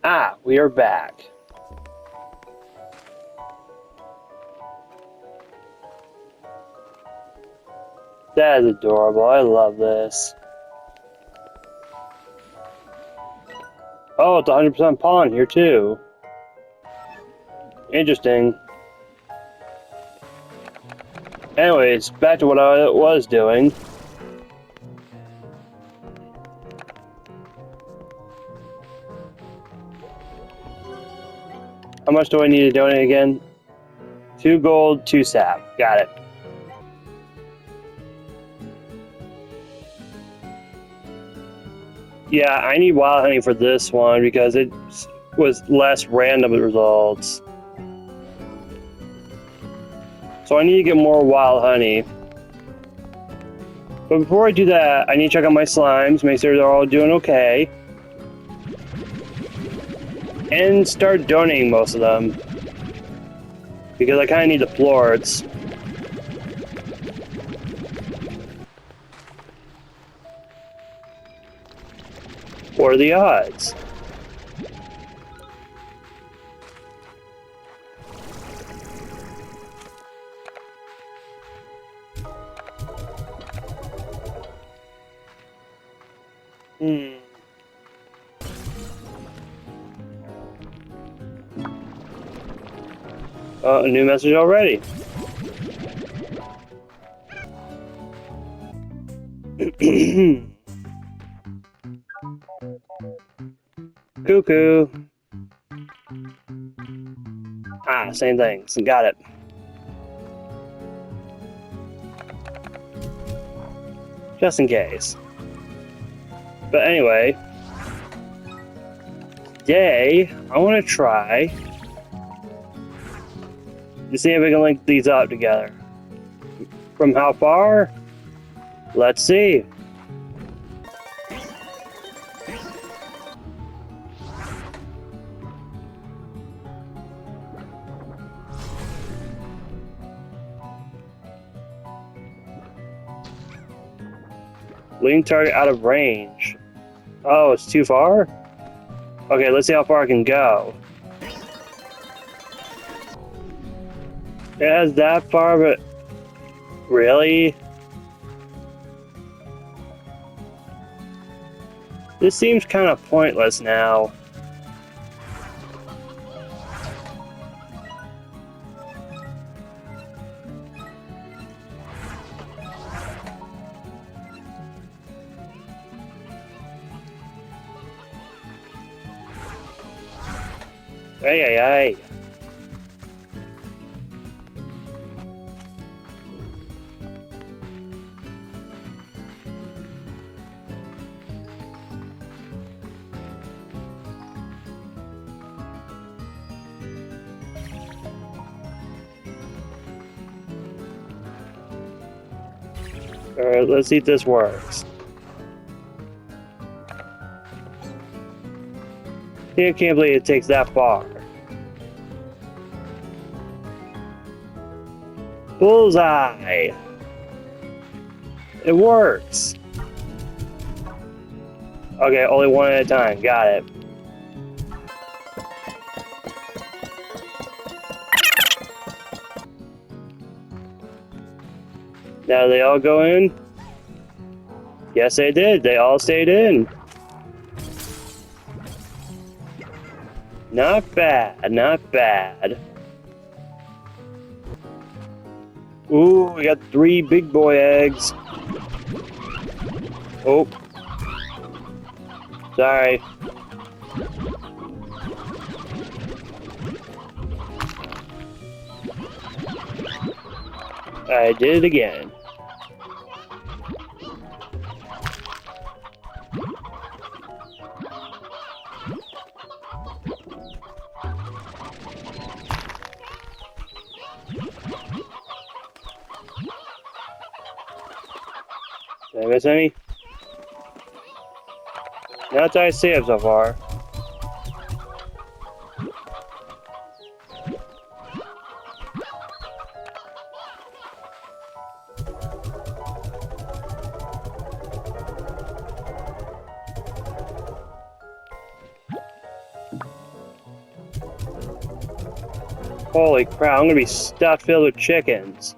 Ah, we are back. That is adorable. I love this. Oh, it's 100% pollen here too. Interesting. Anyways, back to what I was doing. How much do I need to donate again? 2 gold, 2 sap. Got it. Yeah, I need wild honey for this one because it was less random results. So I need to get more wild honey. But before I do that, I need to check out my slimes, make sure they're all doing okay. And start donating most of them. Because I kind of need the florets. What are the odds? A new message already. Cuckoo. Ah, same thing. Got it. Just in case. But anyway, today I want to try to see if we can link these up together. From how far? Let's see. Link target out of range. Oh, it's too far? Okay, let's see how far I can go. It has that far, but really? This seems kind of pointless now. Hey. Alright, let's see if this works. I can't believe it takes that far. Bullseye! It works! Okay, only one at a time. Got it. Now they all go in? Yes, they did. They all stayed in. Not bad, not bad. Ooh, we got 3 big boy eggs. Oh. Sorry. I did it again. Did I miss any? Not that I see it so far. Holy crap, I'm gonna be stuffed filled with chickens.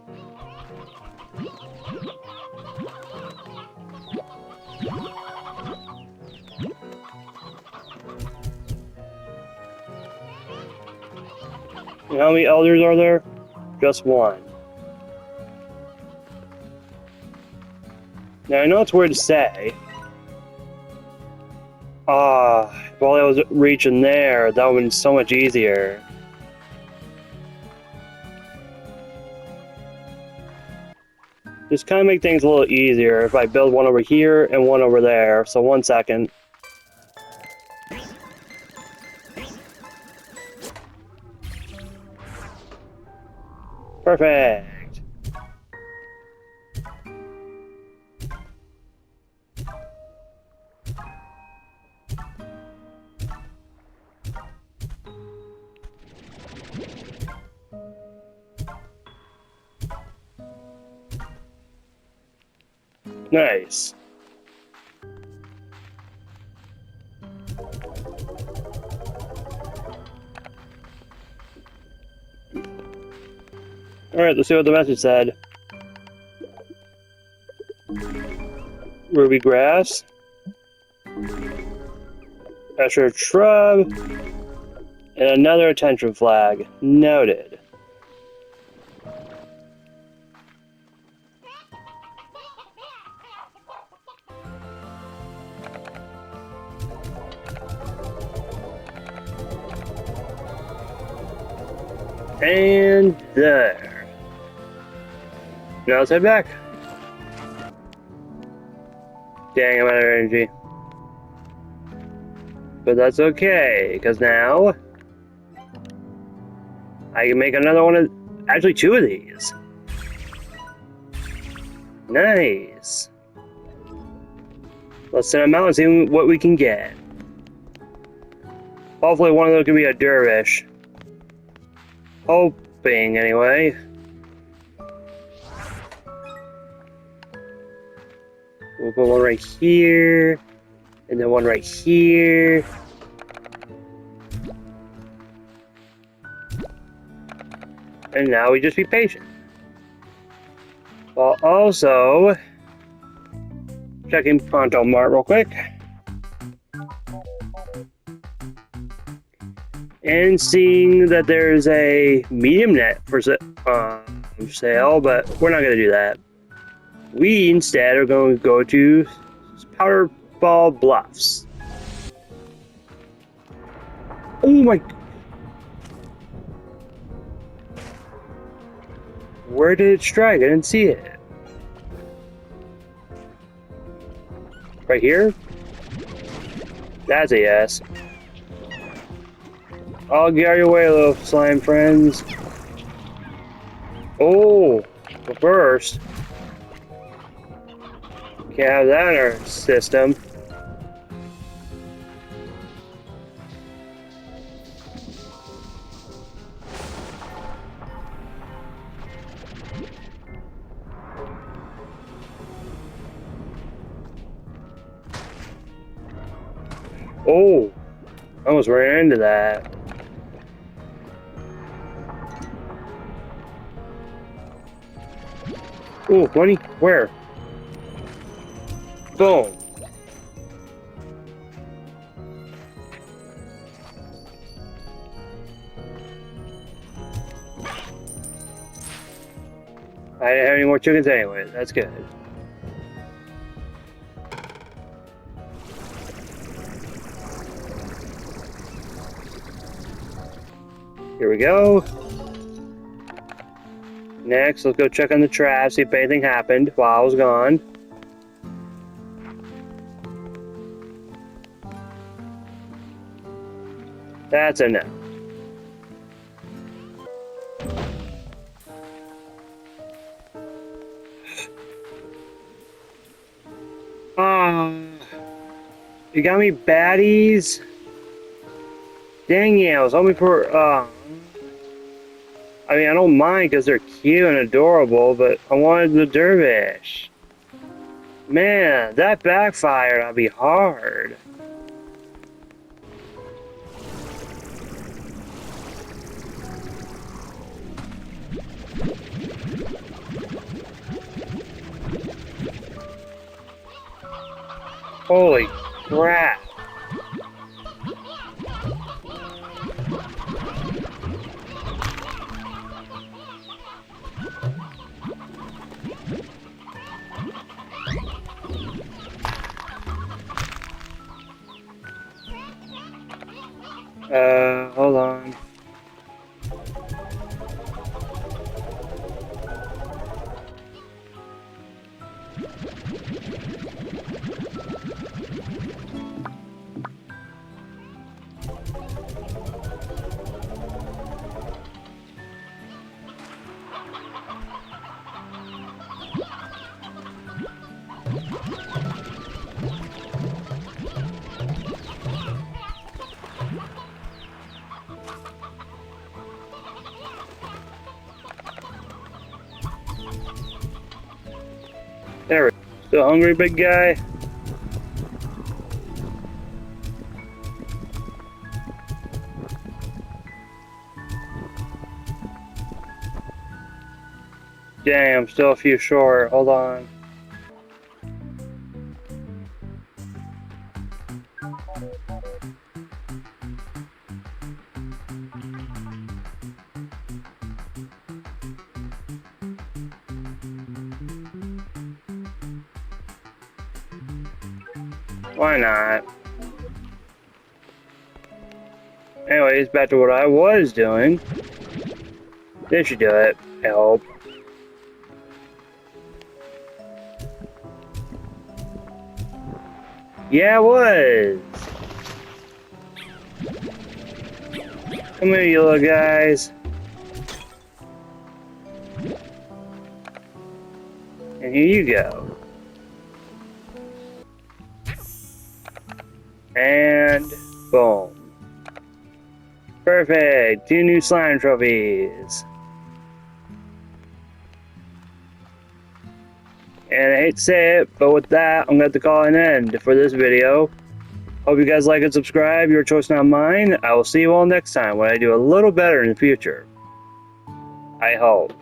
You know how many elders are there? Just one. Now I know it's weird to say. While I was reaching there, that would have been so much easier. Just kind of make things a little easier if I build one over here and one over there. So 1 second. Perfect. Nice. Alright, let's see what the message said. Ruby grass. Pressure shrub. And another attention flag. Noted. And there. Now let's head back. Dang, I'm out of energy. But that's okay, because now I can make another one of, actually 2 of these. Nice. Let's send them out and see what we can get. Hopefully one of those can be a Dervish. Hoping, anyway. We'll put one right here, and then one right here. And now we just be patient. While also checking Pronto Mart real quick. And seeing that there's a medium net for sale, but we're not going to do that. We instead are going to go to Powder Ball Bluffs. Oh my... Where did it strike? I didn't see it. Right here? That's a yes. I'll get out of your way, little slime friends. Oh, but first, can't have that in our system. Oh, I almost ran into that. Oh, money? Where? Boom. I didn't have any more chickens anyway. That's good. Here we go. Next, let's go check on the trash, see if anything happened while I was gone. That's a no. You got me baddies? Dang it, I was hoping for, I mean, I don't mind because they're cute and adorable, but I wanted the Dervish. Man, that backfired. That'd be hard. Holy crap. Hold on. There we go. Still hungry, big guy? Damn, still a few short. Hold on. Why not? Anyways, back to what I was doing. This should do it. I hope. Yeah, it was. Come here, you little guys. And here you go. And boom. Perfect. 2 new slime trophies. And I hate to say it, but with that, I'm going to have to call an end for this video. Hope you guys like and subscribe. Your choice, not mine. I will see you all next time when I do a little better in the future. I hope.